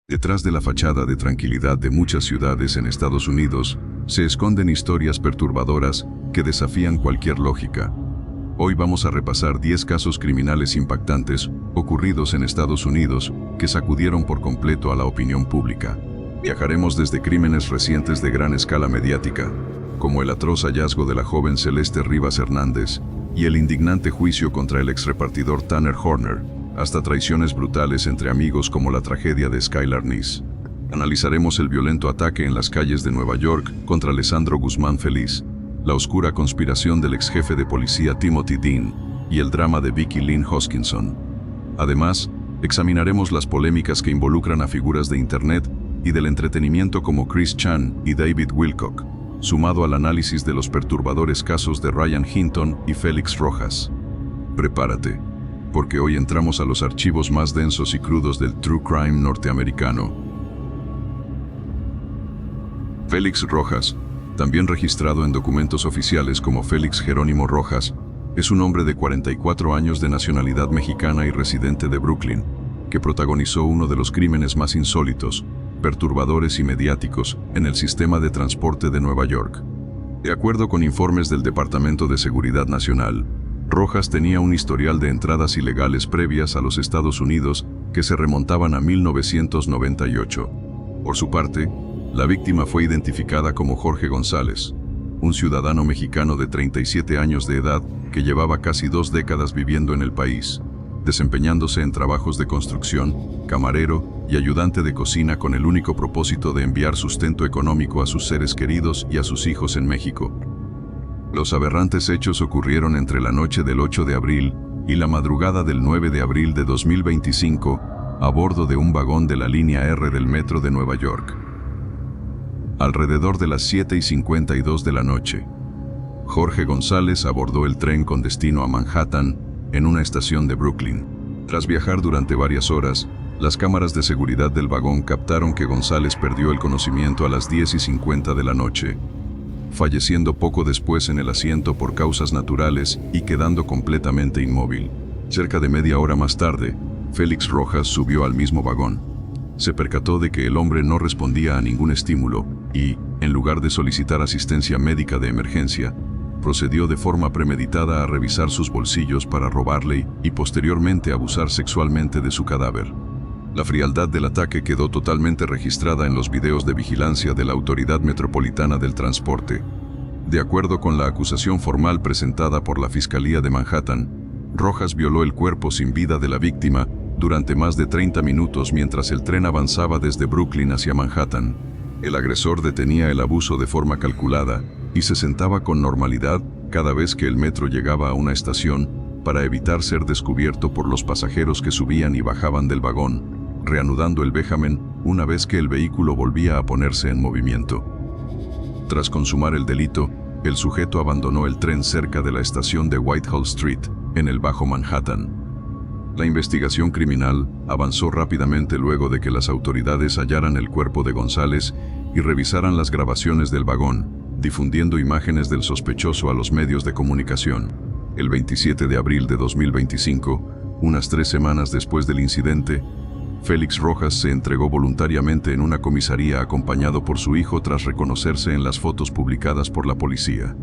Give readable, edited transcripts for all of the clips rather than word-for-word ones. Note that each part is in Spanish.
Detrás de la fachada de tranquilidad de muchas ciudades en Estados Unidos, se esconden historias perturbadoras que desafían cualquier lógica. Hoy vamos a repasar 10 casos criminales impactantes ocurridos en Estados Unidos que sacudieron por completo a la opinión pública. Viajaremos desde crímenes recientes de gran escala mediática, como el atroz hallazgo de la joven Celeste Rivas Hernández y el indignante juicio contra el exrepartidor Tanner Horner, hasta traiciones brutales entre amigos como la tragedia de Skylar Neese. Analizaremos el violento ataque en las calles de Nueva York contra Alessandro Guzmán Feliz, la oscura conspiración del ex jefe de policía Timothy Dean y el drama de Vicky Lynn Hoskinson. Además, examinaremos las polémicas que involucran a figuras de Internet y del entretenimiento como Chris Chan y David Wilcock, sumado al análisis de los perturbadores casos de Ryan Hinton y Félix Rojas. Prepárate, porque hoy entramos a los archivos más densos y crudos del true crime norteamericano. Félix Rojas, también registrado en documentos oficiales como Félix Jerónimo Rojas, es un hombre de 44 años de nacionalidad mexicana y residente de Brooklyn, que protagonizó uno de los crímenes más insólitos, perturbadores y mediáticos en el sistema de transporte de Nueva York. De acuerdo con informes del Departamento de Seguridad Nacional, Rojas tenía un historial de entradas ilegales previas a los Estados Unidos que se remontaban a 1998. Por su parte, la víctima fue identificada como Jorge González, un ciudadano mexicano de 37 años de edad que llevaba casi 2 décadas viviendo en el país, desempeñándose en trabajos de construcción, camarero y ayudante de cocina con el único propósito de enviar sustento económico a sus seres queridos y a sus hijos en México. Los aberrantes hechos ocurrieron entre la noche del 8 de abril y la madrugada del 9 de abril de 2025 a bordo de un vagón de la línea R del metro de Nueva York. Alrededor de las 7:52 de la noche, Jorge González abordó el tren con destino a Manhattan en una estación de Brooklyn. Tras viajar durante varias horas, las cámaras de seguridad del vagón captaron que González perdió el conocimiento a las 10:50 de la noche, falleciendo poco después en el asiento por causas naturales y quedando completamente inmóvil. Cerca de media hora más tarde, Félix Rojas subió al mismo vagón. Se percató de que el hombre no respondía a ningún estímulo y, en lugar de solicitar asistencia médica de emergencia, procedió de forma premeditada a revisar sus bolsillos para robarle y posteriormente abusar sexualmente de su cadáver. La frialdad del ataque quedó totalmente registrada en los videos de vigilancia de la Autoridad Metropolitana del Transporte. De acuerdo con la acusación formal presentada por la Fiscalía de Manhattan, Rojas violó el cuerpo sin vida de la víctima durante más de 30 minutos mientras el tren avanzaba desde Brooklyn hacia Manhattan. El agresor detenía el abuso de forma calculada y se sentaba con normalidad cada vez que el metro llegaba a una estación para evitar ser descubierto por los pasajeros que subían y bajaban del vagón, reanudando el vejamen una vez que el vehículo volvía a ponerse en movimiento. Tras consumar el delito, el sujeto abandonó el tren cerca de la estación de Whitehall Street, en el Bajo Manhattan. La investigación criminal avanzó rápidamente luego de que las autoridades hallaran el cuerpo de González y revisaran las grabaciones del vagón, difundiendo imágenes del sospechoso a los medios de comunicación. El 27 de abril de 2025, unas 3 semanas después del incidente, Félix Rojas se entregó voluntariamente en una comisaría acompañado por su hijo tras reconocerse en las fotos publicadas por la policía.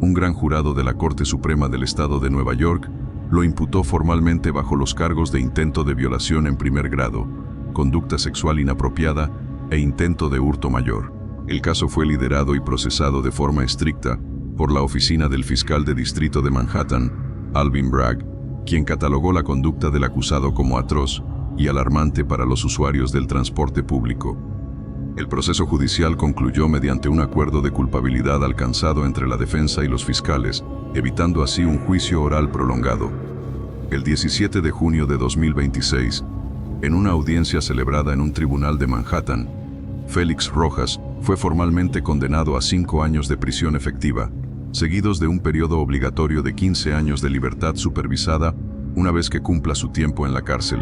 Un gran jurado de la Corte Suprema del Estado de Nueva York lo imputó formalmente bajo los cargos de intento de violación en primer grado, conducta sexual inapropiada e intento de hurto mayor. El caso fue liderado y procesado de forma estricta por la oficina del fiscal de distrito de Manhattan, Alvin Bragg, quien catalogó la conducta del acusado como atroz y alarmante para los usuarios del transporte público. El proceso judicial concluyó mediante un acuerdo de culpabilidad alcanzado entre la defensa y los fiscales, evitando así un juicio oral prolongado. El 17 de junio de 2026, en una audiencia celebrada en un tribunal de Manhattan, Félix Rojas fue formalmente condenado a 5 años de prisión efectiva, seguidos de un periodo obligatorio de 15 años de libertad supervisada una vez que cumpla su tiempo en la cárcel.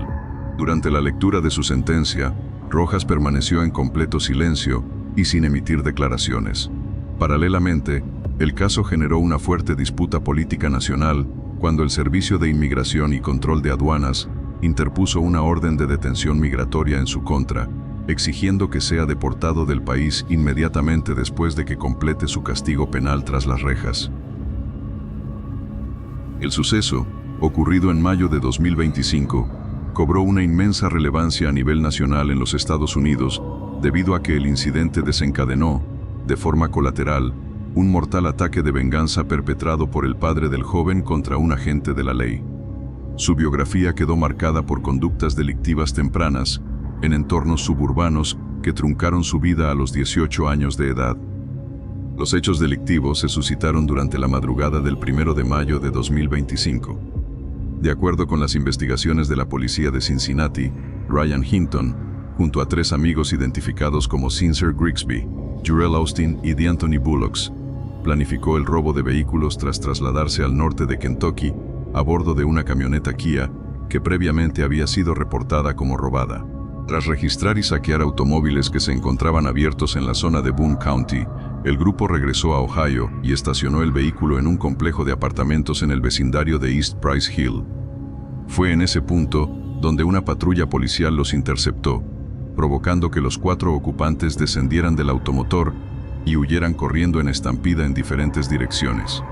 Durante la lectura de su sentencia, Rojas permaneció en completo silencio y sin emitir declaraciones. Paralelamente, el caso generó una fuerte disputa política nacional cuando el Servicio de Inmigración y Control de Aduanas interpuso una orden de detención migratoria en su contra, exigiendo que sea deportado del país inmediatamente después de que complete su castigo penal tras las rejas. El suceso, ocurrido en mayo de 2025, cobró una inmensa relevancia a nivel nacional en los Estados Unidos debido a que el incidente desencadenó, de forma colateral, un mortal ataque de venganza perpetrado por el padre del joven contra un agente de la ley. Su biografía quedó marcada por conductas delictivas tempranas en entornos suburbanos que truncaron su vida a los 18 años de edad. Los hechos delictivos se suscitaron durante la madrugada del 1 de mayo de 2025. De acuerdo con las investigaciones de la policía de Cincinnati, Ryan Hinton, junto a 3 amigos identificados como Sincere Grigsby, Jurell Austin y D'Anthony Bullocks, planificó el robo de vehículos tras trasladarse al norte de Kentucky a bordo de una camioneta Kia que previamente había sido reportada como robada. Tras registrar y saquear automóviles que se encontraban abiertos en la zona de Boone County, el grupo regresó a Ohio y estacionó el vehículo en un complejo de apartamentos en el vecindario de East Price Hill. Fue en ese punto donde una patrulla policial los interceptó, provocando que los 4 ocupantes descendieran del automotor y huyeran corriendo en estampida en diferentes direcciones.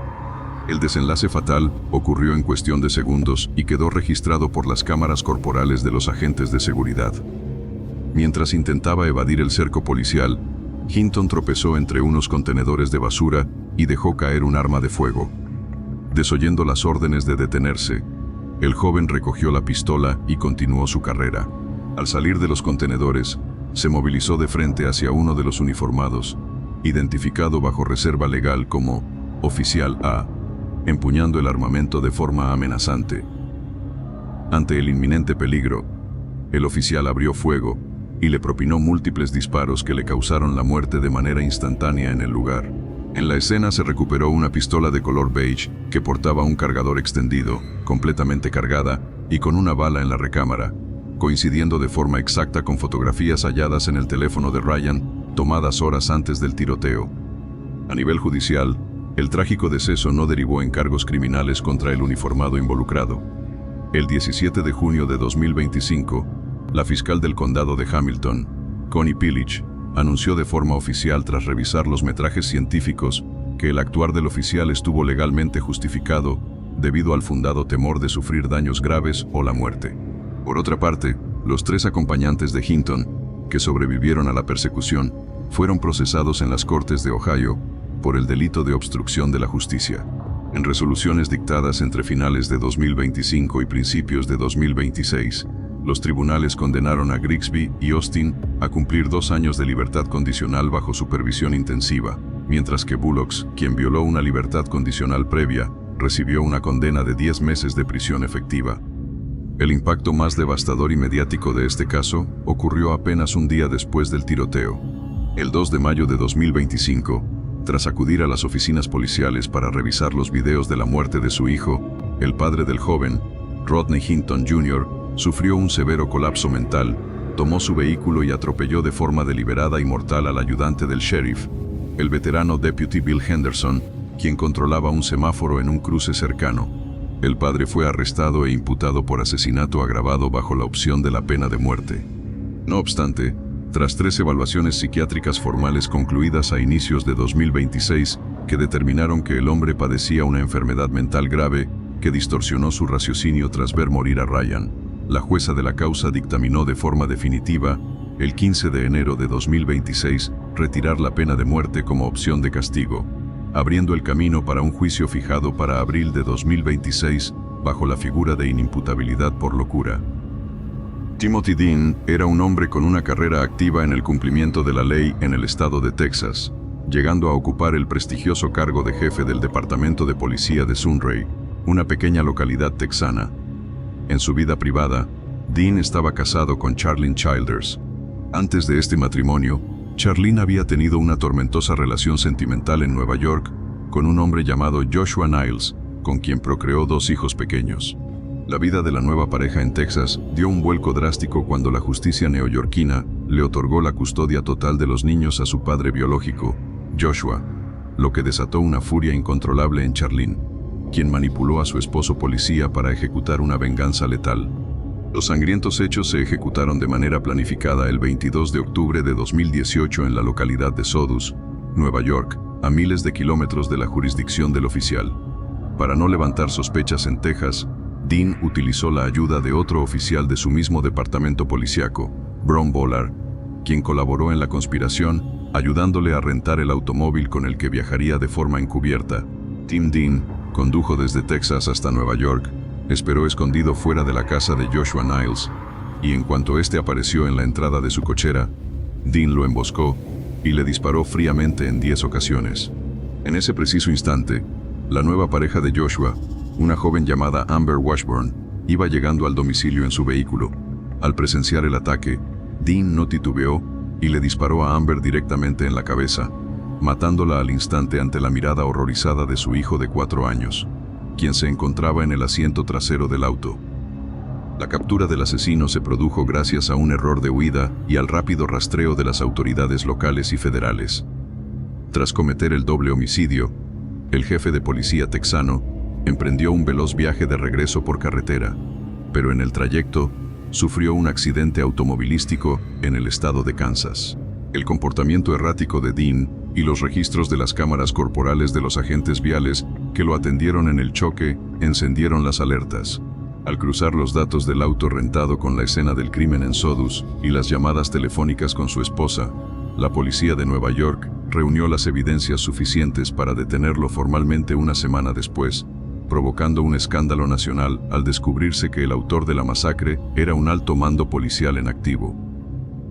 El desenlace fatal ocurrió en cuestión de segundos y quedó registrado por las cámaras corporales de los agentes de seguridad. Mientras intentaba evadir el cerco policial, Hinton tropezó entre unos contenedores de basura y dejó caer un arma de fuego. Desoyendo las órdenes de detenerse, el joven recogió la pistola y continuó su carrera. Al salir de los contenedores, se movilizó de frente hacia uno de los uniformados, identificado bajo reserva legal como Oficial A, empuñando el armamento de forma amenazante. Ante el inminente peligro, el oficial abrió fuego y le propinó múltiples disparos que le causaron la muerte de manera instantánea en el lugar. En la escena se recuperó una pistola de color beige que portaba un cargador extendido, completamente cargada y con una bala en la recámara, coincidiendo de forma exacta con fotografías halladas en el teléfono de Ryan, tomadas horas antes del tiroteo. A nivel judicial, el trágico deceso no derivó en cargos criminales contra el uniformado involucrado. El 17 de junio de 2025, la fiscal del condado de Hamilton, Connie Pillich, anunció de forma oficial tras revisar los metrajes científicos que el actuar del oficial estuvo legalmente justificado debido al fundado temor de sufrir daños graves o la muerte. Por otra parte, los 3 acompañantes de Hinton, que sobrevivieron a la persecución, fueron procesados en las Cortes de Ohio por el delito de obstrucción de la justicia. En resoluciones dictadas entre finales de 2025 y principios de 2026, los tribunales condenaron a Grigsby y Austin a cumplir 2 años de libertad condicional bajo supervisión intensiva, mientras que Bullocks, quien violó una libertad condicional previa, recibió una condena de 10 meses de prisión efectiva. El impacto más devastador y mediático de este caso ocurrió apenas un día después del tiroteo. El 2 de mayo de 2025, tras acudir a las oficinas policiales para revisar los videos de la muerte de su hijo, el padre del joven, Rodney Hinton Jr., sufrió un severo colapso mental, tomó su vehículo y atropelló de forma deliberada y mortal al ayudante del sheriff, el veterano Deputy Bill Henderson, quien controlaba un semáforo en un cruce cercano. El padre fue arrestado e imputado por asesinato agravado bajo la opción de la pena de muerte. No obstante, tras 3 evaluaciones psiquiátricas formales concluidas a inicios de 2026, que determinaron que el hombre padecía una enfermedad mental grave que distorsionó su raciocinio tras ver morir a Ryan, la jueza de la causa dictaminó de forma definitiva, el 15 de enero de 2026, retirar la pena de muerte como opción de castigo, abriendo el camino para un juicio fijado para abril de 2026, bajo la figura de inimputabilidad por locura. Timothy Dean era un hombre con una carrera activa en el cumplimiento de la ley en el estado de Texas, llegando a ocupar el prestigioso cargo de jefe del Departamento de Policía de Sunray, una pequeña localidad texana. En su vida privada, Dean estaba casado con Charlene Childers. Antes de este matrimonio, Charlene había tenido una tormentosa relación sentimental en Nueva York con un hombre llamado Joshua Niles, con quien procreó 2 hijos pequeños. La vida de la nueva pareja en Texas dio un vuelco drástico cuando la justicia neoyorquina le otorgó la custodia total de los niños a su padre biológico, Joshua, lo que desató una furia incontrolable en Charlene, quien manipuló a su esposo policía para ejecutar una venganza letal. Los sangrientos hechos se ejecutaron de manera planificada el 22 de octubre de 2018 en la localidad de Sodus, Nueva York, a miles de kilómetros de la jurisdicción del oficial. Para no levantar sospechas en Texas, Dean utilizó la ayuda de otro oficial de su mismo departamento policíaco, Bron Bollard, quien colaboró en la conspiración, ayudándole a rentar el automóvil con el que viajaría de forma encubierta. Tim Dean condujo desde Texas hasta Nueva York, esperó escondido fuera de la casa de Joshua Niles, y en cuanto éste apareció en la entrada de su cochera, Dean lo emboscó y le disparó fríamente en 10 ocasiones. En ese preciso instante, la nueva pareja de Joshua, una joven llamada Amber Washburn, iba llegando al domicilio en su vehículo. Al presenciar el ataque, Dean no titubeó y le disparó a Amber directamente en la cabeza, matándola al instante ante la mirada horrorizada de su hijo de 4 años, quien se encontraba en el asiento trasero del auto. La captura del asesino se produjo gracias a un error de huida y al rápido rastreo de las autoridades locales y federales. Tras cometer el doble homicidio, el jefe de policía texano emprendió un veloz viaje de regreso por carretera, pero en el trayecto sufrió un accidente automovilístico en el estado de Kansas. El comportamiento errático de Dean y los registros de las cámaras corporales de los agentes viales que lo atendieron en el choque encendieron las alertas. Al cruzar los datos del auto rentado con la escena del crimen en Sodus y las llamadas telefónicas con su esposa, la policía de Nueva York reunió las evidencias suficientes para detenerlo formalmente una semana después, provocando un escándalo nacional al descubrirse que el autor de la masacre era un alto mando policial en activo.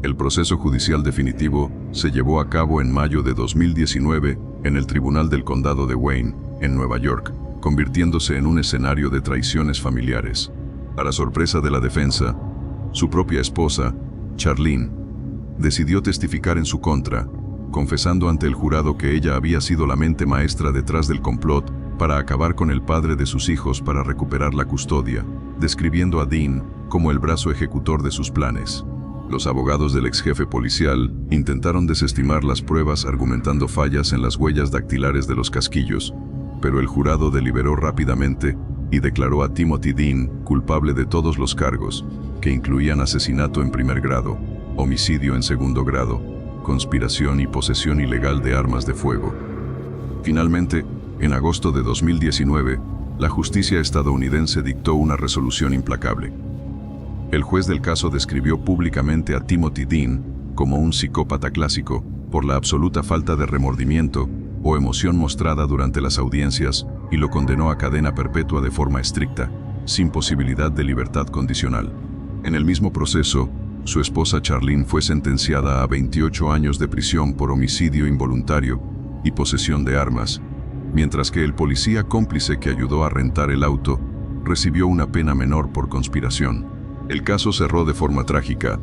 El proceso judicial definitivo se llevó a cabo en mayo de 2019 en el Tribunal del Condado de Wayne, en Nueva York, convirtiéndose en un escenario de traiciones familiares. Para sorpresa de la defensa, su propia esposa, Charlene, decidió testificar en su contra, confesando ante el jurado que ella había sido la mente maestra detrás del complot para acabar con el padre de sus hijos para recuperar la custodia, describiendo a Dean como el brazo ejecutor de sus planes. Los abogados del ex jefe policial intentaron desestimar las pruebas argumentando fallas en las huellas dactilares de los casquillos, pero el jurado deliberó rápidamente y declaró a Timothy Dean culpable de todos los cargos, que incluían asesinato en primer grado, homicidio en segundo grado, conspiración y posesión ilegal de armas de fuego. Finalmente, en agosto de 2019, la justicia estadounidense dictó una resolución implacable. El juez del caso describió públicamente a Timothy Dean como un psicópata clásico por la absoluta falta de remordimiento o emoción mostrada durante las audiencias y lo condenó a cadena perpetua de forma estricta, sin posibilidad de libertad condicional. En el mismo proceso, su esposa Charlene fue sentenciada a 28 años de prisión por homicidio involuntario y posesión de armas, mientras que el policía cómplice que ayudó a rentar el auto recibió una pena menor por conspiración. El caso cerró de forma trágica,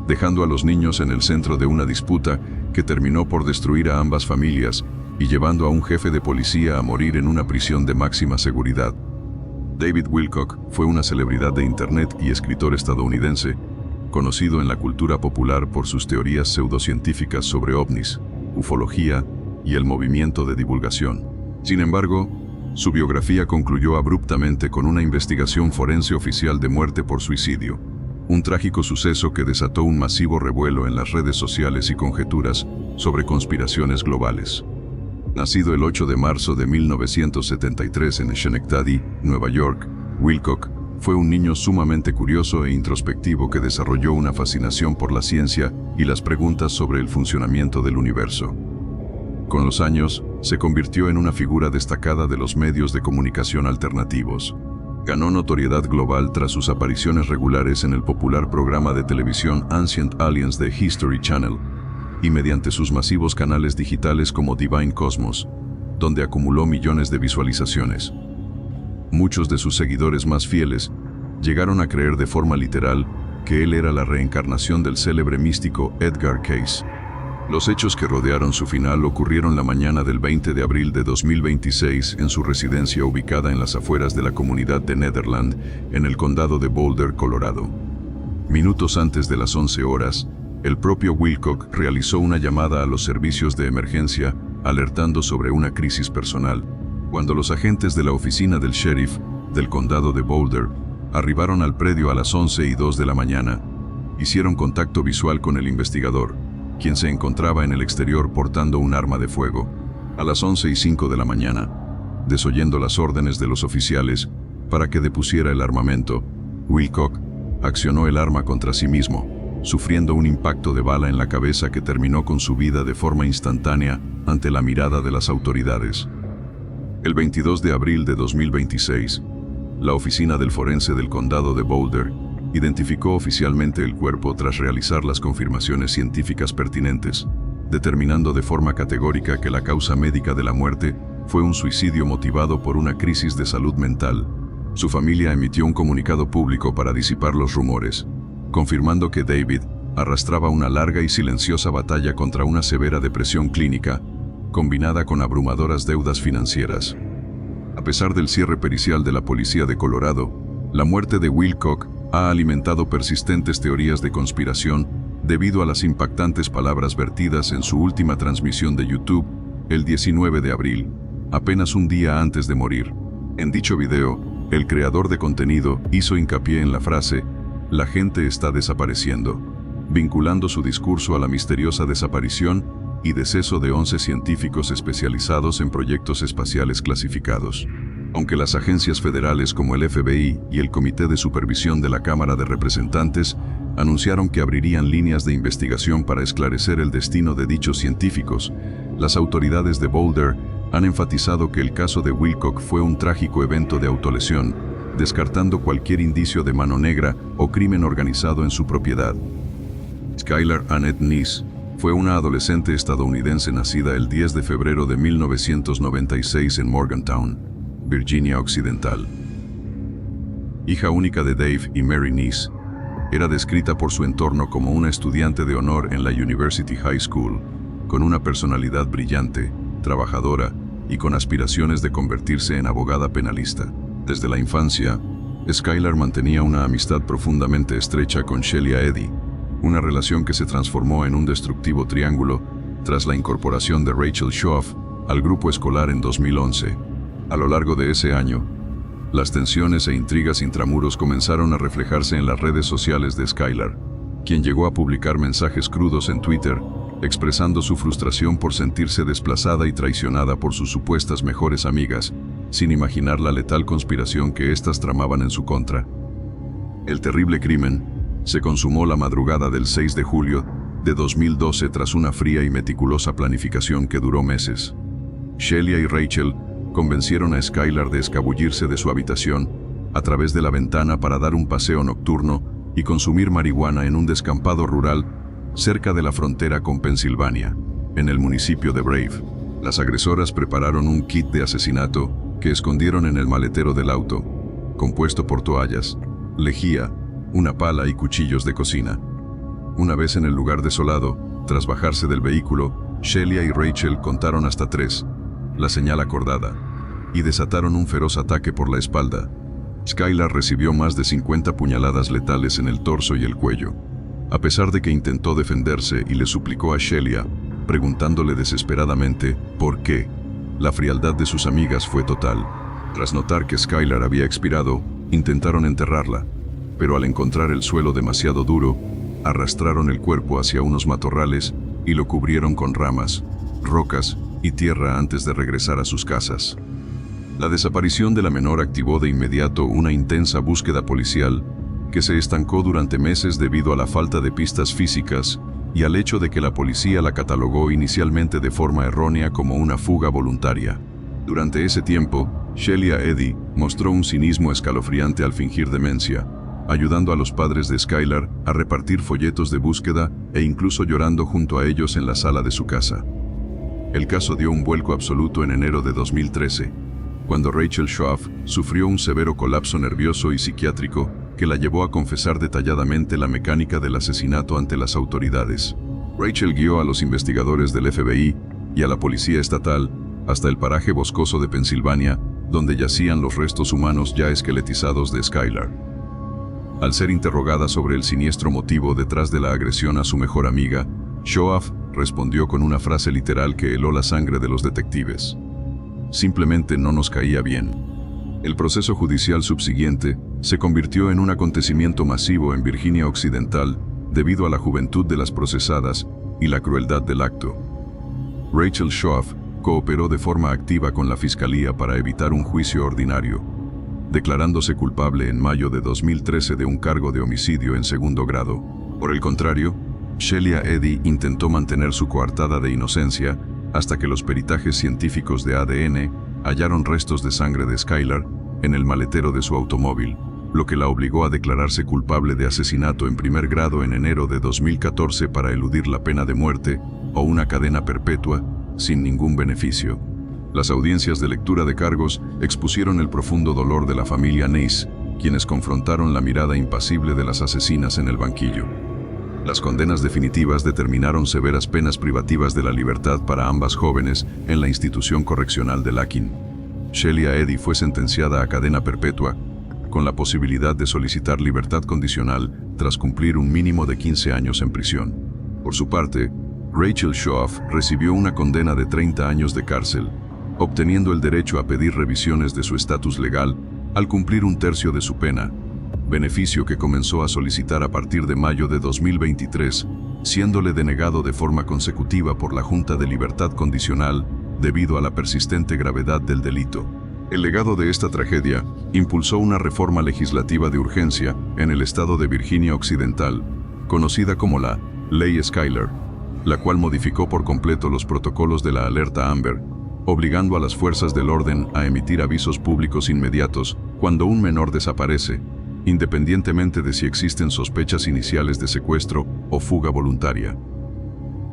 dejando a los niños en el centro de una disputa que terminó por destruir a ambas familias y llevando a un jefe de policía a morir en una prisión de máxima seguridad. David Wilcock fue una celebridad de Internet y escritor estadounidense, conocido en la cultura popular por sus teorías pseudocientíficas sobre ovnis, ufología y el movimiento de divulgación. Sin embargo, su biografía concluyó abruptamente con una investigación forense oficial de muerte por suicidio, un trágico suceso que desató un masivo revuelo en las redes sociales y conjeturas sobre conspiraciones globales. Nacido el 8 de marzo de 1973 en Schenectady, Nueva York, Wilcock fue un niño sumamente curioso e introspectivo que desarrolló una fascinación por la ciencia y las preguntas sobre el funcionamiento del universo. Con los años, se convirtió en una figura destacada de los medios de comunicación alternativos. Ganó notoriedad global tras sus apariciones regulares en el popular programa de televisión Ancient Aliens de History Channel y mediante sus masivos canales digitales como Divine Cosmos, donde acumuló millones de visualizaciones. Muchos de sus seguidores más fieles llegaron a creer de forma literal que él era la reencarnación del célebre místico Edgar Cayce. Los hechos que rodearon su final ocurrieron la mañana del 20 de abril de 2026 en su residencia ubicada en las afueras de la comunidad de Nederland, en el condado de Boulder, Colorado. Minutos antes de las 11 horas, el propio Wilcock realizó una llamada a los servicios de emergencia, alertando sobre una crisis personal, cuando los agentes de la oficina del sheriff del condado de Boulder Arribaron al predio a las 11:02 de la mañana. Hicieron contacto visual con el investigador, quien se encontraba en el exterior portando un arma de fuego. A las 11:05 de la mañana, desoyendo las órdenes de los oficiales para que depusiera el armamento, Wilcock accionó el arma contra sí mismo, sufriendo un impacto de bala en la cabeza que terminó con su vida de forma instantánea ante la mirada de las autoridades. El 22 de abril de 2026, la oficina del forense del condado de Boulder identificó oficialmente el cuerpo tras realizar las confirmaciones científicas pertinentes, determinando de forma categórica que la causa médica de la muerte fue un suicidio motivado por una crisis de salud mental. Su familia emitió un comunicado público para disipar los rumores, confirmando que David arrastraba una larga y silenciosa batalla contra una severa depresión clínica, combinada con abrumadoras deudas financieras. A pesar del cierre pericial de la policía de Colorado, la muerte de Wilcock ha alimentado persistentes teorías de conspiración debido a las impactantes palabras vertidas en su última transmisión de YouTube el 19 de abril, apenas un día antes de morir. En dicho video, el creador de contenido hizo hincapié en la frase "la gente está desapareciendo", vinculando su discurso a la misteriosa desaparición y deceso de 11 científicos especializados en proyectos espaciales clasificados. Aunque las agencias federales como el FBI y el Comité de Supervisión de la Cámara de Representantes anunciaron que abrirían líneas de investigación para esclarecer el destino de dichos científicos, las autoridades de Boulder han enfatizado que el caso de Wilcock fue un trágico evento de autolesión, descartando cualquier indicio de mano negra o crimen organizado en su propiedad. Skylar Annette Neese fue una adolescente estadounidense nacida el 10 de febrero de 1996 en Morgantown, Virginia Occidental. Hija única de Dave y Mary Neese, era descrita por su entorno como una estudiante de honor en la University High School, con una personalidad brillante, trabajadora y con aspiraciones de convertirse en abogada penalista. Desde la infancia, Skylar mantenía una amistad profundamente estrecha con Shelia Eddy, una relación que se transformó en un destructivo triángulo tras la incorporación de Rachel Schoaf al grupo escolar en 2011. A lo largo de ese año, las tensiones e intrigas intramuros comenzaron a reflejarse en las redes sociales de Skylar, quien llegó a publicar mensajes crudos en Twitter, expresando su frustración por sentirse desplazada y traicionada por sus supuestas mejores amigas, sin imaginar la letal conspiración que éstas tramaban en su contra. El terrible crimen se consumó la madrugada del 6 de julio de 2012 tras una fría y meticulosa planificación que duró meses. Shelia y Rachel convencieron a Skylar de escabullirse de su habitación a través de la ventana para dar un paseo nocturno y consumir marihuana en un descampado rural cerca de la frontera con Pensilvania, en el municipio de Brave. Las agresoras prepararon un kit de asesinato que escondieron en el maletero del auto, compuesto por toallas, lejía, una pala y cuchillos de cocina. Una vez en el lugar desolado, tras bajarse del vehículo, Shelia y Rachel contaron hasta 3, la señal acordada, y desataron un feroz ataque por la espalda. Skylar recibió más de 50 puñaladas letales en el torso y el cuello. A pesar de que intentó defenderse y le suplicó a Shelia, preguntándole desesperadamente ¿por qué?, la frialdad de sus amigas fue total. Tras notar que Skylar había expirado, intentaron enterrarla, pero al encontrar el suelo demasiado duro, arrastraron el cuerpo hacia unos matorrales y lo cubrieron con ramas, rocas y tierra antes de regresar a sus casas. La desaparición de la menor activó de inmediato una intensa búsqueda policial que se estancó durante meses debido a la falta de pistas físicas y al hecho de que la policía la catalogó inicialmente de forma errónea como una fuga voluntaria. Durante ese tiempo, Shelia Eddy mostró un cinismo escalofriante al fingir demencia, ayudando a los padres de Skylar a repartir folletos de búsqueda e incluso llorando junto a ellos en la sala de su casa. El caso dio un vuelco absoluto en enero de 2013, cuando Rachel Schoaf sufrió un severo colapso nervioso y psiquiátrico que la llevó a confesar detalladamente la mecánica del asesinato ante las autoridades. Rachel guió a los investigadores del FBI y a la policía estatal hasta el paraje boscoso de Pensilvania, donde yacían los restos humanos ya esqueletizados de Skylar. Al ser interrogada sobre el siniestro motivo detrás de la agresión a su mejor amiga, Schoaf respondió con una frase literal que heló la sangre de los detectives: "Simplemente no nos caía bien". El proceso judicial subsiguiente se convirtió en un acontecimiento masivo en Virginia Occidental debido a la juventud de las procesadas y la crueldad del acto. Rachel Schoaf cooperó de forma activa con la fiscalía para evitar un juicio ordinario, declarándose culpable en mayo de 2013 de un cargo de homicidio en segundo grado. Por el contrario, Shelia Eddy intentó mantener su coartada de inocencia hasta que los peritajes científicos de ADN hallaron restos de sangre de Skylar en el maletero de su automóvil, lo que la obligó a declararse culpable de asesinato en primer grado en enero de 2014 para eludir la pena de muerte o una cadena perpetua sin ningún beneficio. Las audiencias de lectura de cargos expusieron el profundo dolor de la familia Neis, quienes confrontaron la mirada impasible de las asesinas en el banquillo. Las condenas definitivas determinaron severas penas privativas de la libertad para ambas jóvenes en la institución correccional de Lakin. Shelia Eddy fue sentenciada a cadena perpetua, con la posibilidad de solicitar libertad condicional tras cumplir un mínimo de 15 años en prisión. Por su parte, Rachel Schoaf recibió una condena de 30 años de cárcel, obteniendo el derecho a pedir revisiones de su estatus legal al cumplir un tercio de su pena, beneficio que comenzó a solicitar a partir de mayo de 2023, siéndole denegado de forma consecutiva por la Junta de Libertad Condicional debido a la persistente gravedad del delito. El legado de esta tragedia impulsó una reforma legislativa de urgencia en el estado de Virginia Occidental, conocida como la Ley Skylar, la cual modificó por completo los protocolos de la alerta Amber, obligando a las fuerzas del orden a emitir avisos públicos inmediatos cuando un menor desaparece, independientemente de si existen sospechas iniciales de secuestro o fuga voluntaria.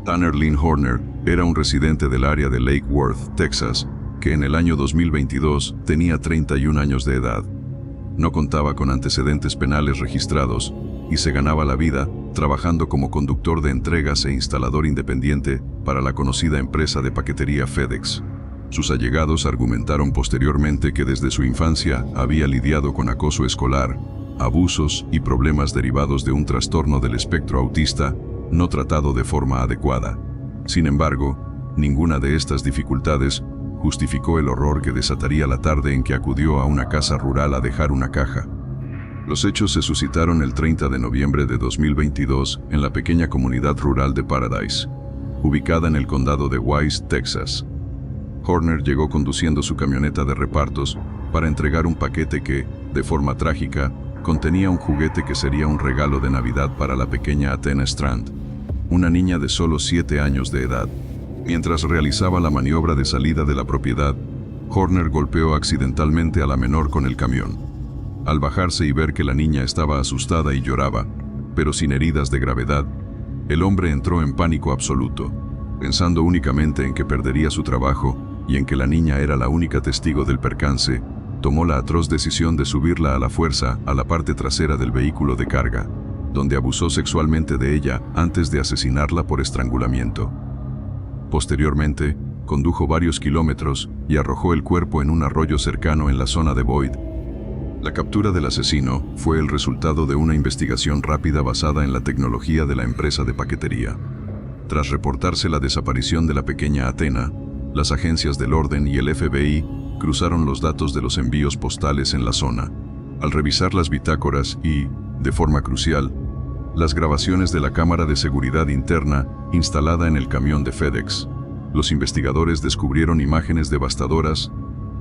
Tanner Lynn Horner era un residente del área de Lake Worth, Texas, que en el año 2022 tenía 31 años de edad. No contaba con antecedentes penales registrados y se ganaba la vida trabajando como conductor de entregas e instalador independiente para la conocida empresa de paquetería FedEx. Sus allegados argumentaron posteriormente que desde su infancia había lidiado con acoso escolar, abusos y problemas derivados de un trastorno del espectro autista no tratado de forma adecuada. Sin embargo, ninguna de estas dificultades justificó el horror que desataría la tarde en que acudió a una casa rural a dejar una caja. Los hechos se suscitaron el 30 de noviembre de 2022 en la pequeña comunidad rural de Paradise, ubicada en el condado de Wise, Texas. Horner llegó conduciendo su camioneta de repartos para entregar un paquete que, de forma trágica, contenía un juguete que sería un regalo de Navidad para la pequeña Athena Strand, una niña de solo 7 años de edad. Mientras realizaba la maniobra de salida de la propiedad, Horner golpeó accidentalmente a la menor con el camión. Al bajarse y ver que la niña estaba asustada y lloraba, pero sin heridas de gravedad, el hombre entró en pánico absoluto, pensando únicamente en que perdería su trabajo y en que la niña era la única testigo del percance. Tomó la atroz decisión de subirla a la fuerza a la parte trasera del vehículo de carga, donde abusó sexualmente de ella antes de asesinarla por estrangulamiento. Posteriormente, condujo varios kilómetros y arrojó el cuerpo en un arroyo cercano en la zona de Boyd. La captura del asesino fue el resultado de una investigación rápida basada en la tecnología de la empresa de paquetería. Tras reportarse la desaparición de la pequeña Athena, las agencias del orden y el FBI cruzaron los datos de los envíos postales en la zona. Al revisar las bitácoras y, de forma crucial, las grabaciones de la cámara de seguridad interna instalada en el camión de FedEx, los investigadores descubrieron imágenes devastadoras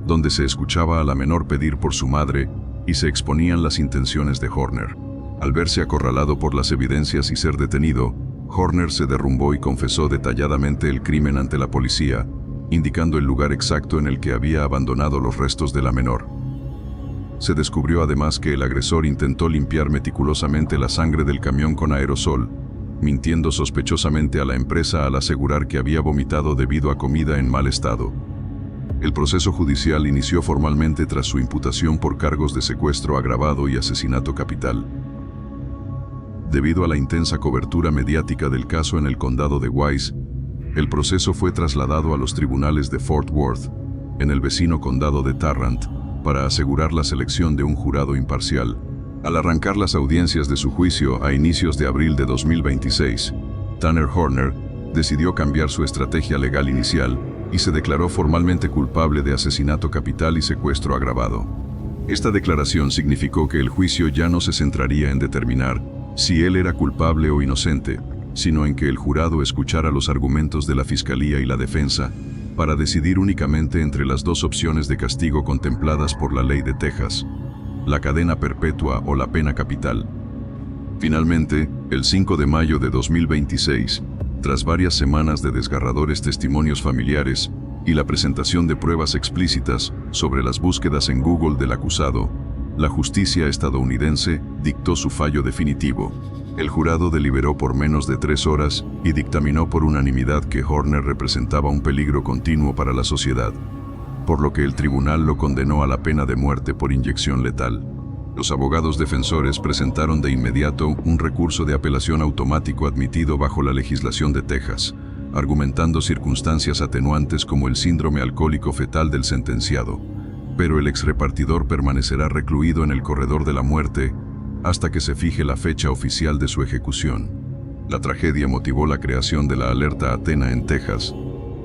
donde se escuchaba a la menor pedir por su madre y se exponían las intenciones de Horner. Al verse acorralado por las evidencias y ser detenido, Horner se derrumbó y confesó detalladamente el crimen ante la policía, indicando el lugar exacto en el que había abandonado los restos de la menor. Se descubrió además que el agresor intentó limpiar meticulosamente la sangre del camión con aerosol, mintiendo sospechosamente a la empresa al asegurar que había vomitado debido a comida en mal estado. El proceso judicial inició formalmente tras su imputación por cargos de secuestro agravado y asesinato capital. Debido a la intensa cobertura mediática del caso en el condado de Wise, el proceso fue trasladado a los tribunales de Fort Worth, en el vecino condado de Tarrant, para asegurar la selección de un jurado imparcial. Al arrancar las audiencias de su juicio a inicios de abril de 2026, Tanner Horner decidió cambiar su estrategia legal inicial y se declaró formalmente culpable de asesinato capital y secuestro agravado. Esta declaración significó que el juicio ya no se centraría en determinar si él era culpable o inocente, sino en que el jurado escuchara los argumentos de la fiscalía y la defensa para decidir únicamente entre las dos opciones de castigo contempladas por la ley de Texas: la cadena perpetua o la pena capital. Finalmente, el 5 de mayo de 2026, tras varias semanas de desgarradores testimonios familiares y la presentación de pruebas explícitas sobre las búsquedas en Google del acusado, la justicia estadounidense dictó su fallo definitivo. El jurado deliberó por menos de 3 horas y dictaminó por unanimidad que Horner representaba un peligro continuo para la sociedad, por lo que el tribunal lo condenó a la pena de muerte por inyección letal. Los abogados defensores presentaron de inmediato un recurso de apelación automático admitido bajo la legislación de Texas, argumentando circunstancias atenuantes como el síndrome alcohólico fetal del sentenciado, pero el exrepartidor permanecerá recluido en el corredor de la muerte hasta que se fije la fecha oficial de su ejecución. La tragedia motivó la creación de la Alerta Athena en Texas,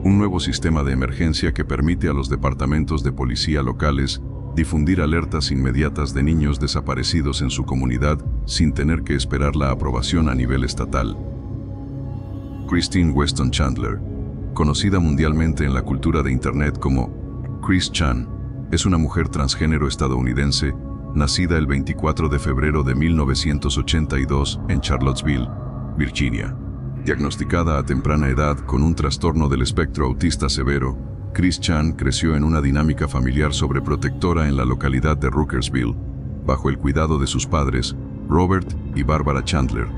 un nuevo sistema de emergencia que permite a los departamentos de policía locales difundir alertas inmediatas de niños desaparecidos en su comunidad sin tener que esperar la aprobación a nivel estatal. Christine Weston Chandler, conocida mundialmente en la cultura de Internet como Chris Chan, es una mujer transgénero estadounidense, nacida el 24 de febrero de 1982 en Charlottesville, Virginia. Diagnosticada a temprana edad con un trastorno del espectro autista severo, Chris Chan creció en una dinámica familiar sobreprotectora en la localidad de Rookersville, bajo el cuidado de sus padres, Robert y Barbara Chandler.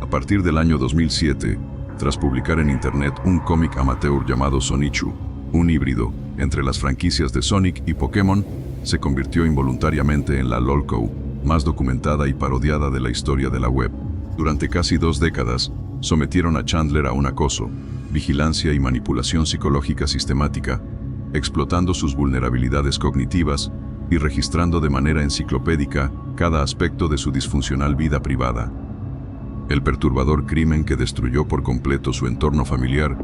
A partir del año 2007, tras publicar en Internet un cómic amateur llamado Sonichu, un híbrido entre las franquicias de Sonic y Pokémon, se convirtió involuntariamente en la lolco más documentada y parodiada de la historia de la web. Durante casi 2 décadas, sometieron a Chandler a un acoso, vigilancia y manipulación psicológica sistemática, explotando sus vulnerabilidades cognitivas y registrando de manera enciclopédica cada aspecto de su disfuncional vida privada. El perturbador crimen que destruyó por completo su entorno familiar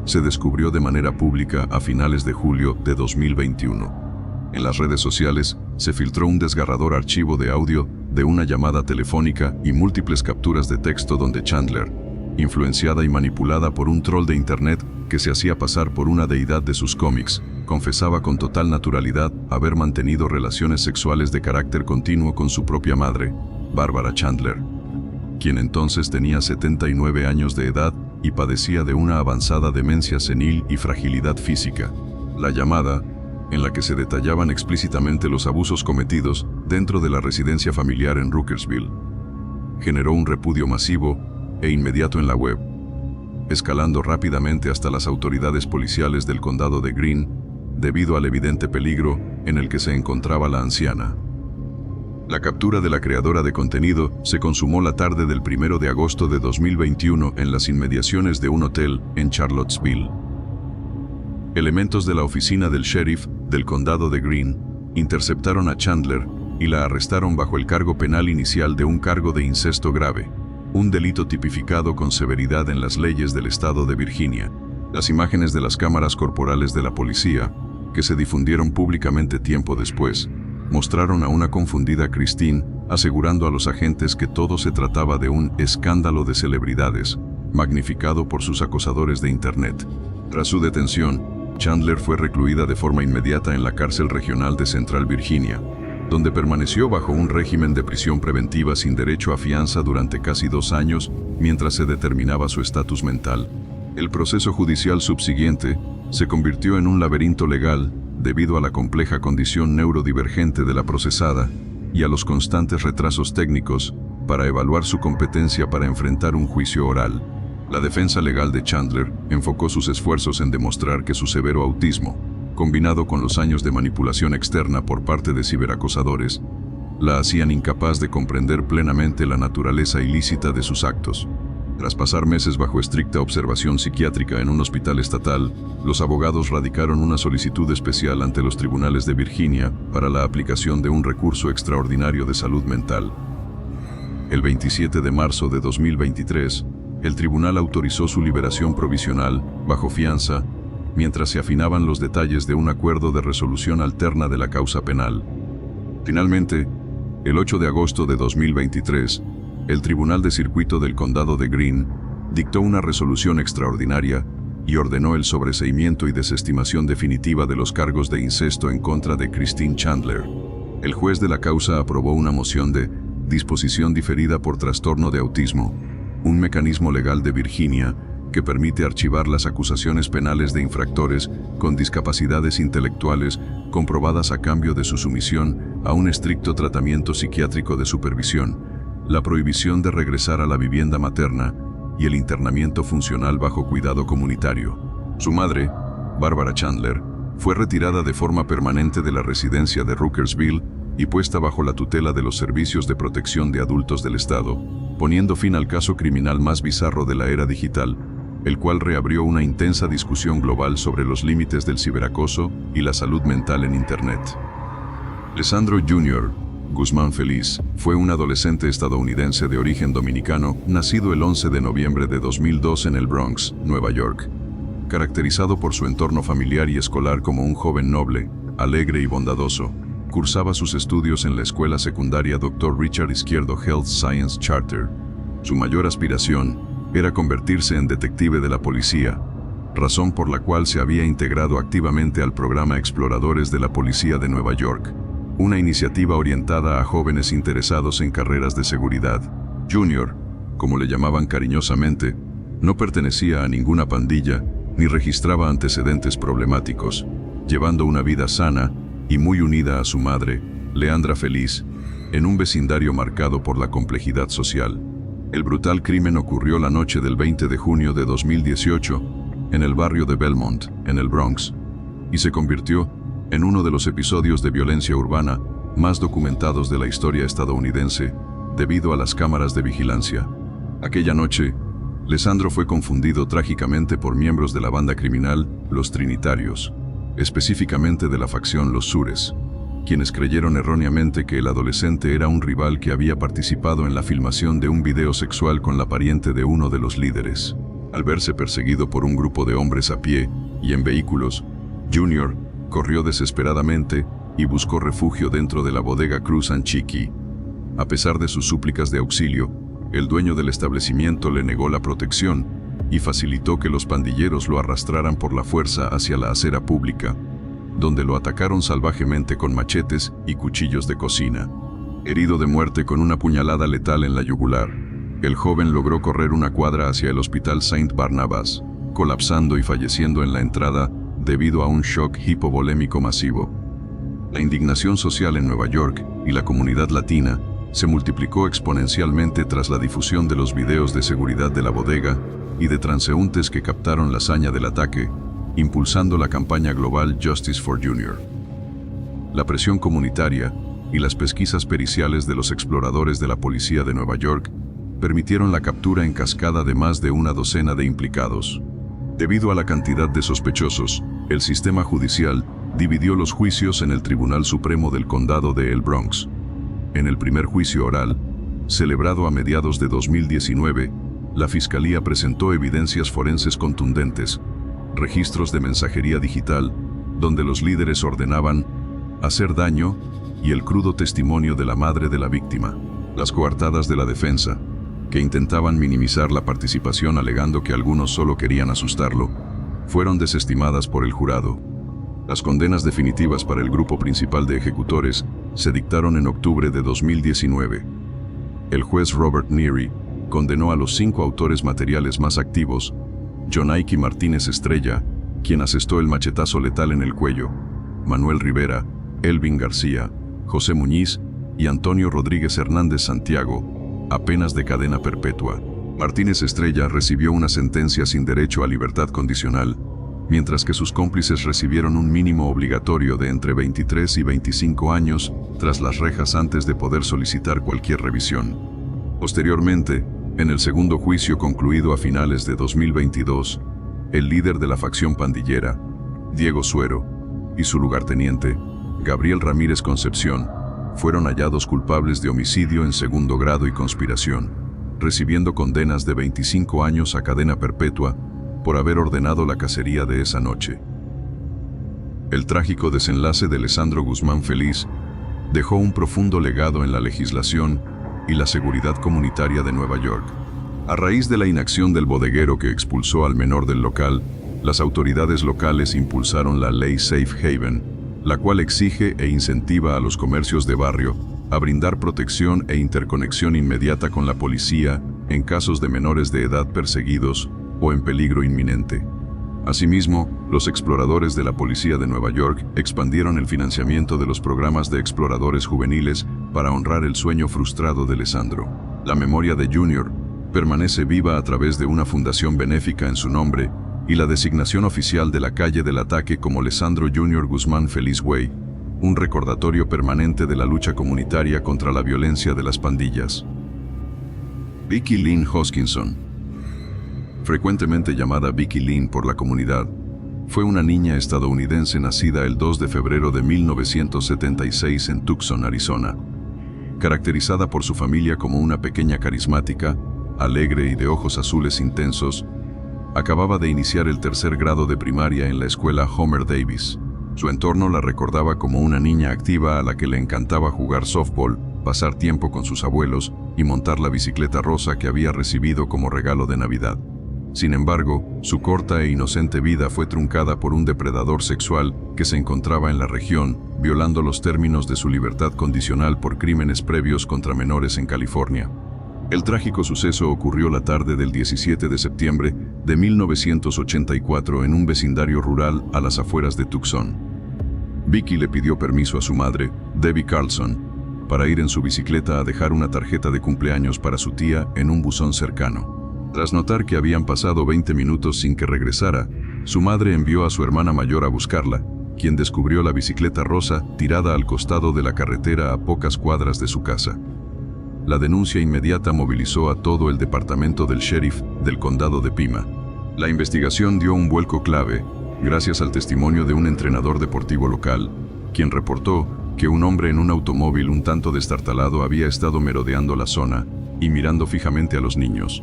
se descubrió de manera pública a finales de julio de 2021. En las redes sociales se filtró un desgarrador archivo de audio de una llamada telefónica y múltiples capturas de texto donde Chandler, influenciada y manipulada por un troll de Internet que se hacía pasar por una deidad de sus cómics, confesaba con total naturalidad haber mantenido relaciones sexuales de carácter continuo con su propia madre, Barbara Chandler, quien entonces tenía 79 años de edad y padecía de una avanzada demencia senil y fragilidad física. La llamada, en la que se detallaban explícitamente los abusos cometidos dentro de la residencia familiar en Rookersville, generó un repudio masivo e inmediato en la web, escalando rápidamente hasta las autoridades policiales del condado de Greene, debido al evidente peligro en el que se encontraba la anciana. La captura de la creadora de contenido se consumó la tarde del 1 de agosto de 2021 en las inmediaciones de un hotel en Charlottesville. Elementos de la oficina del sheriff del condado de Greene interceptaron a Chandler y la arrestaron bajo el cargo penal inicial de un cargo de incesto grave, un delito tipificado con severidad en las leyes del estado de Virginia. Las imágenes de las cámaras corporales de la policía, que se difundieron públicamente tiempo después, mostraron a una confundida Christine asegurando a los agentes que todo se trataba de un escándalo de celebridades, magnificado por sus acosadores de Internet. Tras su detención, Chandler fue recluida de forma inmediata en la cárcel regional de Central Virginia, donde permaneció bajo un régimen de prisión preventiva sin derecho a fianza durante casi 2 años mientras se determinaba su estatus mental. El proceso judicial subsiguiente se convirtió en un laberinto legal debido a la compleja condición neurodivergente de la procesada y a los constantes retrasos técnicos para evaluar su competencia para enfrentar un juicio oral. La defensa legal de Chandler enfocó sus esfuerzos en demostrar que su severo autismo, combinado con los años de manipulación externa por parte de ciberacosadores, la hacían incapaz de comprender plenamente la naturaleza ilícita de sus actos. Tras pasar meses bajo estricta observación psiquiátrica en un hospital estatal, los abogados radicaron una solicitud especial ante los tribunales de Virginia para la aplicación de un recurso extraordinario de salud mental. El 27 de marzo de 2023, el tribunal autorizó su liberación provisional, bajo fianza, mientras se afinaban los detalles de un acuerdo de resolución alterna de la causa penal. Finalmente, el 8 de agosto de 2023, el Tribunal de Circuito del Condado de Greene dictó una resolución extraordinaria y ordenó el sobreseimiento y desestimación definitiva de los cargos de incesto en contra de Christine Chandler. El juez de la causa aprobó una moción de disposición diferida por trastorno de autismo, un mecanismo legal de Virginia que permite archivar las acusaciones penales de infractores con discapacidades intelectuales comprobadas a cambio de su sumisión a un estricto tratamiento psiquiátrico de supervisión, la prohibición de regresar a la vivienda materna y el internamiento funcional bajo cuidado comunitario. Su madre, Barbara Chandler, fue retirada de forma permanente de la residencia de Ruckersville y puesta bajo la tutela de los Servicios de Protección de Adultos del Estado, poniendo fin al caso criminal más bizarro de la era digital, el cual reabrió una intensa discusión global sobre los límites del ciberacoso y la salud mental en Internet. Lisandro Jr. Guzmán Feliz fue un adolescente estadounidense de origen dominicano, nacido el 11 de noviembre de 2002 en el Bronx, Nueva York. Caracterizado por su entorno familiar y escolar como un joven noble, alegre y bondadoso, cursaba sus estudios en la escuela secundaria Dr. Richard Izquierdo Health Science Charter. Su mayor aspiración era convertirse en detective de la policía, razón por la cual se había integrado activamente al programa Exploradores de la Policía de Nueva York, una iniciativa orientada a jóvenes interesados en carreras de seguridad. Junior, como le llamaban cariñosamente, no pertenecía a ninguna pandilla ni registraba antecedentes problemáticos, llevando una vida sana y muy unida a su madre, Leandra Feliz, en un vecindario marcado por la complejidad social. El brutal crimen ocurrió la noche del 20 de junio de 2018 en el barrio de Belmont, en el Bronx, y se convirtió en uno de los episodios de violencia urbana más documentados de la historia estadounidense debido a las cámaras de vigilancia. Aquella noche, Lisandro fue confundido trágicamente por miembros de la banda criminal Los Trinitarios, específicamente de la facción Los Sures, quienes creyeron erróneamente que el adolescente era un rival que había participado en la filmación de un video sexual con la pariente de uno de los líderes. Al verse perseguido por un grupo de hombres a pie y en vehículos, Junior corrió desesperadamente y buscó refugio dentro de la bodega Cruz and Chiqui. A pesar de sus súplicas de auxilio, el dueño del establecimiento le negó la protección y facilitó que los pandilleros lo arrastraran por la fuerza hacia la acera pública, donde lo atacaron salvajemente con machetes y cuchillos de cocina. Herido de muerte con una puñalada letal en la yugular, el joven logró correr una cuadra hacia el Hospital Saint Barnabas, colapsando y falleciendo en la entrada debido a un shock hipovolémico masivo. La indignación social en Nueva York y la comunidad latina se multiplicó exponencialmente tras la difusión de los videos de seguridad de la bodega y de transeúntes que captaron la hazaña del ataque, impulsando la campaña global Justice for Junior. La presión comunitaria y las pesquisas periciales de los exploradores de la policía de Nueva York permitieron la captura en cascada de más de una docena de implicados. Debido a la cantidad de sospechosos, el sistema judicial dividió los juicios en el Tribunal Supremo del Condado de El Bronx. En el primer juicio oral, celebrado a mediados de 2019, la Fiscalía presentó evidencias forenses contundentes, registros de mensajería digital, donde los líderes ordenaban hacer daño, y el crudo testimonio de la madre de la víctima. Las coartadas de la defensa, que intentaban minimizar la participación alegando que algunos solo querían asustarlo, fueron desestimadas por el jurado. Las condenas definitivas para el grupo principal de ejecutores se dictaron en octubre de 2019. El juez Robert Neary condenó a los 5 autores materiales más activos: Jonaiki Martínez Estrella, quien asestó el machetazo letal en el cuello; Manuel Rivera, Elvin García, José Muñiz y Antonio Rodríguez Hernández Santiago, a penas de cadena perpetua. Martínez Estrella recibió una sentencia sin derecho a libertad condicional, mientras que sus cómplices recibieron un mínimo obligatorio de entre 23 y 25 años tras las rejas antes de poder solicitar cualquier revisión. Posteriormente, en el segundo juicio concluido a finales de 2022, el líder de la facción pandillera, Diego Suero, y su lugarteniente, Gabriel Ramírez Concepción, fueron hallados culpables de homicidio en segundo grado y conspiración, recibiendo condenas de 25 años a cadena perpetua por haber ordenado la cacería de esa noche. El trágico desenlace de Lisandro Guzmán Feliz dejó un profundo legado en la legislación y la seguridad comunitaria de Nueva York. A raíz de la inacción del bodeguero que expulsó al menor del local, las autoridades locales impulsaron la ley Safe Haven, la cual exige e incentiva a los comercios de barrio a brindar protección e interconexión inmediata con la policía en casos de menores de edad perseguidos o en peligro inminente. Asimismo, los exploradores de la Policía de Nueva York expandieron el financiamiento de los programas de exploradores juveniles para honrar el sueño frustrado de Lesandro. La memoria de Junior permanece viva a través de una fundación benéfica en su nombre y la designación oficial de la calle del ataque como Lesandro Junior Guzmán Feliz Way, un recordatorio permanente de la lucha comunitaria contra la violencia de las pandillas. Vicky Lynn Hoskinson, frecuentemente llamada Vicky Lynn por la comunidad, fue una niña estadounidense nacida el 2 de febrero de 1976 en Tucson, Arizona. Caracterizada por su familia como una pequeña carismática, alegre y de ojos azules intensos, acababa de iniciar el tercer grado de primaria en la escuela Homer Davis. Su entorno la recordaba como una niña activa a la que le encantaba jugar softball, pasar tiempo con sus abuelos y montar la bicicleta rosa que había recibido como regalo de Navidad. Sin embargo, su corta e inocente vida fue truncada por un depredador sexual que se encontraba en la región, violando los términos de su libertad condicional por crímenes previos contra menores en California. El trágico suceso ocurrió la tarde del 17 de septiembre de 1984 en un vecindario rural a las afueras de Tucson. Vicky le pidió permiso a su madre, Debbie Carlson, para ir en su bicicleta a dejar una tarjeta de cumpleaños para su tía en un buzón cercano. Tras notar que habían pasado 20 minutos sin que regresara, su madre envió a su hermana mayor a buscarla, quien descubrió la bicicleta rosa tirada al costado de la carretera a pocas cuadras de su casa. La denuncia inmediata movilizó a todo el departamento del sheriff del condado de Pima. La investigación dio un vuelco clave, gracias al testimonio de un entrenador deportivo local, quien reportó que un hombre en un automóvil un tanto destartalado había estado merodeando la zona y mirando fijamente a los niños.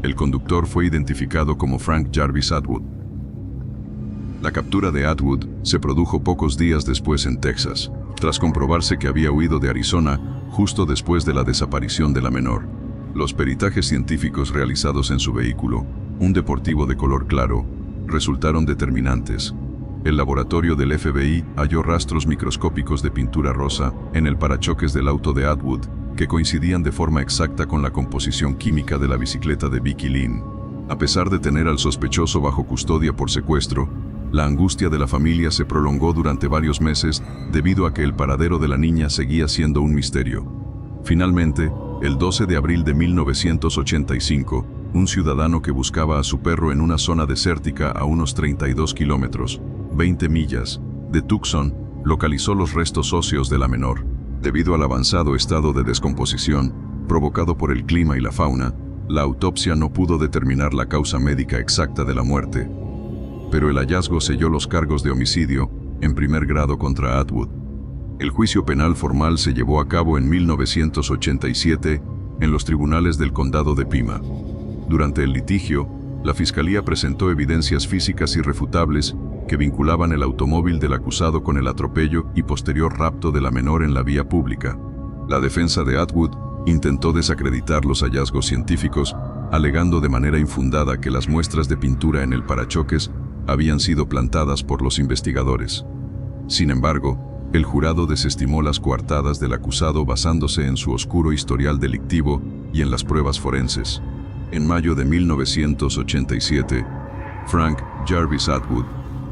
El conductor fue identificado como Frank Jarvis Atwood. La captura de Atwood se produjo pocos días después en Texas, tras comprobarse que había huido de Arizona justo después de la desaparición de la menor. Los peritajes científicos realizados en su vehículo, un deportivo de color claro, resultaron determinantes. El laboratorio del FBI halló rastros microscópicos de pintura rosa en el parachoques del auto de Atwood, que coincidían de forma exacta con la composición química de la bicicleta de Vicky Lynn. A pesar de tener al sospechoso bajo custodia por secuestro, la angustia de la familia se prolongó durante varios meses debido a que el paradero de la niña seguía siendo un misterio. Finalmente, el 12 de abril de 1985, un ciudadano que buscaba a su perro en una zona desértica a unos 32 kilómetros, 20 millas, de Tucson, localizó los restos óseos de la menor. Debido al avanzado estado de descomposición, provocado por el clima y la fauna, la autopsia no pudo determinar la causa médica exacta de la muerte, pero el hallazgo selló los cargos de homicidio en primer grado contra Atwood. El juicio penal formal se llevó a cabo en 1987 en los tribunales del condado de Pima. Durante el litigio, la fiscalía presentó evidencias físicas irrefutables que vinculaban el automóvil del acusado con el atropello y posterior rapto de la menor en la vía pública. La defensa de Atwood intentó desacreditar los hallazgos científicos, alegando de manera infundada que las muestras de pintura en el parachoques habían sido plantadas por los investigadores. Sin embargo, el jurado desestimó las coartadas del acusado basándose en su oscuro historial delictivo y en las pruebas forenses. En mayo de 1987, Frank Jarvis Atwood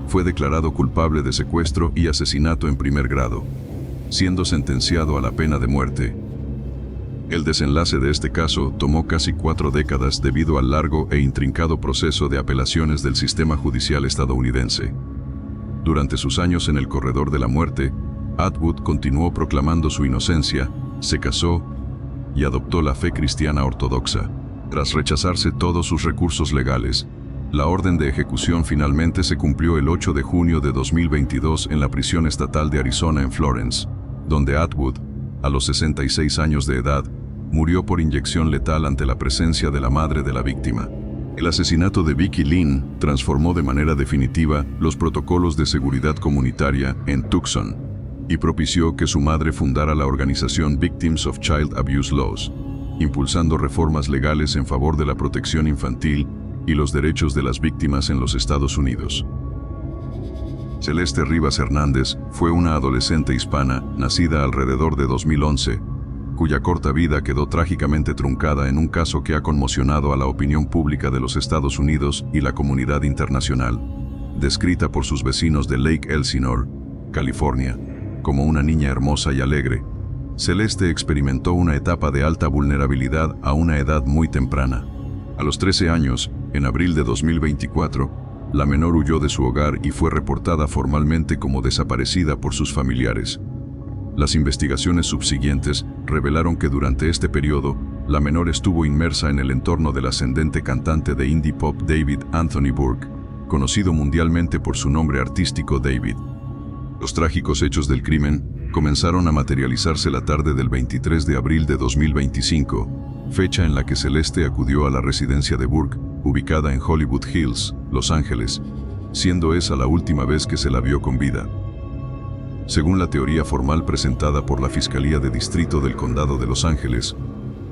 fue declarado culpable de secuestro y asesinato en primer grado, siendo sentenciado a la pena de muerte. El desenlace de este caso tomó casi 4 décadas debido al largo e intrincado proceso de apelaciones del sistema judicial estadounidense. Durante sus años en el corredor de la muerte, Atwood continuó proclamando su inocencia, se casó y adoptó la fe cristiana ortodoxa. Tras rechazarse todos sus recursos legales, la orden de ejecución finalmente se cumplió el 8 de junio de 2022 en la prisión estatal de Arizona en Florence, donde Atwood, a los 66 años de edad, murió por inyección letal ante la presencia de la madre de la víctima. El asesinato de Vicky Lynn transformó de manera definitiva los protocolos de seguridad comunitaria en Tucson. y propició que su madre fundara la organización Victims of Child Abuse Laws, impulsando reformas legales en favor de la protección infantil y los derechos de las víctimas en los Estados Unidos. Celeste Rivas Hernández fue una adolescente hispana nacida alrededor de 2011, cuya corta vida quedó trágicamente truncada en un caso que ha conmocionado a la opinión pública de los Estados Unidos y la comunidad internacional. Descrita por sus vecinos de Lake Elsinore, California, como una niña hermosa y alegre, Celeste experimentó una etapa de alta vulnerabilidad a una edad muy temprana. A los 13 años, en abril de 2024, la menor huyó de su hogar y fue reportada formalmente como desaparecida por sus familiares. Las investigaciones subsiguientes revelaron que durante este periodo, la menor estuvo inmersa en el entorno del ascendente cantante de indie pop David Anthony Burke, conocido mundialmente por su nombre artístico David. Los trágicos hechos del crimen comenzaron a materializarse la tarde del 23 de abril de 2025, fecha en la que Celeste acudió a la residencia de Burke, ubicada en Hollywood Hills, Los Ángeles, siendo esa la última vez que se la vio con vida. Según la teoría formal presentada por la Fiscalía de Distrito del Condado de Los Ángeles,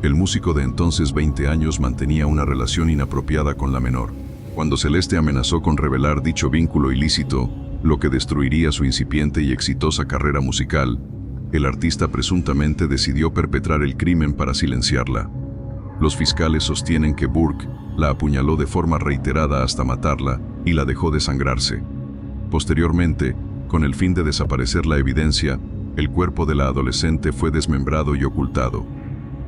el músico de entonces 20 años mantenía una relación inapropiada con la menor. Cuando Celeste amenazó con revelar dicho vínculo ilícito, lo que destruiría su incipiente y exitosa carrera musical, el artista presuntamente decidió perpetrar el crimen para silenciarla. Los fiscales sostienen que Burke la apuñaló de forma reiterada hasta matarla y la dejó desangrarse. Posteriormente, con el fin de desaparecer la evidencia, el cuerpo de la adolescente fue desmembrado y ocultado.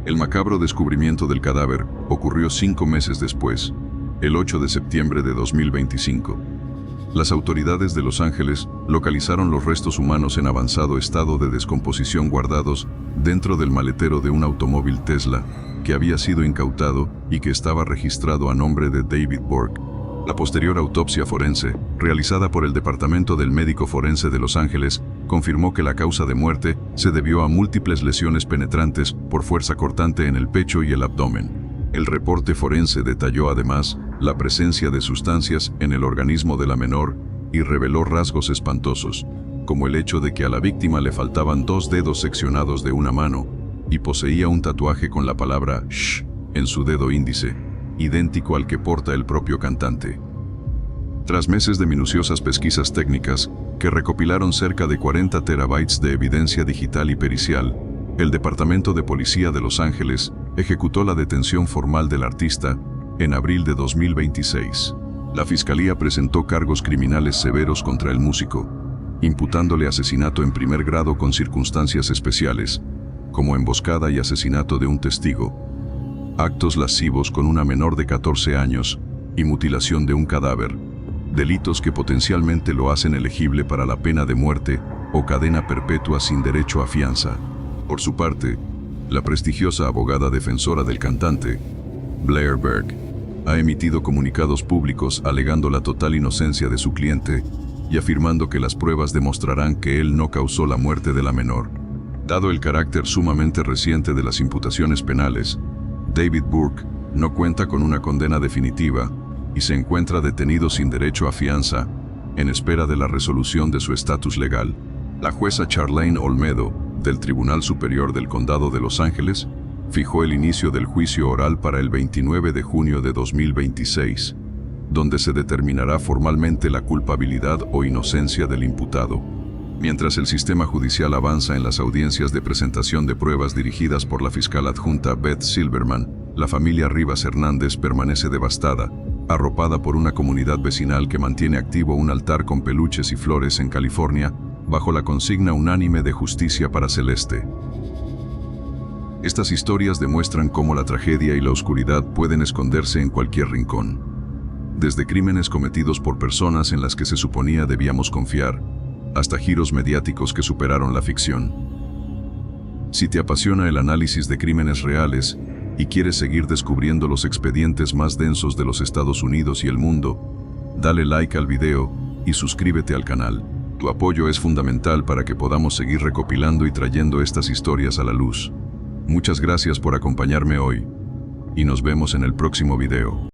El macabro descubrimiento del cadáver ocurrió 5 meses después, el 8 de septiembre de 2025. Las autoridades de Los Ángeles localizaron los restos humanos en avanzado estado de descomposición guardados dentro del maletero de un automóvil Tesla que había sido incautado y que estaba registrado a nombre de David Burke. La posterior autopsia forense, realizada por el Departamento del Médico Forense de Los Ángeles, confirmó que la causa de muerte se debió a múltiples lesiones penetrantes por fuerza cortante en el pecho y el abdomen. El reporte forense detalló además la presencia de sustancias en el organismo de la menor y reveló rasgos espantosos, como el hecho de que a la víctima le faltaban 2 dedos seccionados de una mano y poseía un tatuaje con la palabra "shh" en su dedo índice, idéntico al que porta el propio cantante. Tras meses de minuciosas pesquisas técnicas que recopilaron cerca de 40 terabytes de evidencia digital y pericial, el Departamento de Policía de Los Ángeles ejecutó la detención formal del artista en abril de 2026. La Fiscalía presentó cargos criminales severos contra el músico, imputándole asesinato en primer grado con circunstancias especiales, como emboscada y asesinato de un testigo, actos lascivos con una menor de 14 años y mutilación de un cadáver, delitos que potencialmente lo hacen elegible para la pena de muerte o cadena perpetua sin derecho a fianza. Por su parte, la prestigiosa abogada defensora del cantante, Blair Berg, ha emitido comunicados públicos alegando la total inocencia de su cliente y afirmando que las pruebas demostrarán que él no causó la muerte de la menor. Dado el carácter sumamente reciente de las imputaciones penales, David Burke no cuenta con una condena definitiva y se encuentra detenido sin derecho a fianza, en espera de la resolución de su estatus legal. La jueza Charlene Olmedo, del Tribunal Superior del Condado de Los Ángeles, fijó el inicio del juicio oral para el 29 de junio de 2026, donde se determinará formalmente la culpabilidad o inocencia del imputado. Mientras el sistema judicial avanza en las audiencias de presentación de pruebas dirigidas por la fiscal adjunta Beth Silverman, la familia Rivas Hernández permanece devastada, arropada por una comunidad vecinal que mantiene activo un altar con peluches y flores en California, bajo la consigna unánime de justicia para Celeste. Estas historias demuestran cómo la tragedia y la oscuridad pueden esconderse en cualquier rincón. Desde crímenes cometidos por personas en las que se suponía debíamos confiar, hasta giros mediáticos que superaron la ficción. Si te apasiona el análisis de crímenes reales y quieres seguir descubriendo los expedientes más densos de los Estados Unidos y el mundo, dale like al video y suscríbete al canal. Tu apoyo es fundamental para que podamos seguir recopilando y trayendo estas historias a la luz. Muchas gracias por acompañarme hoy, y nos vemos en el próximo video.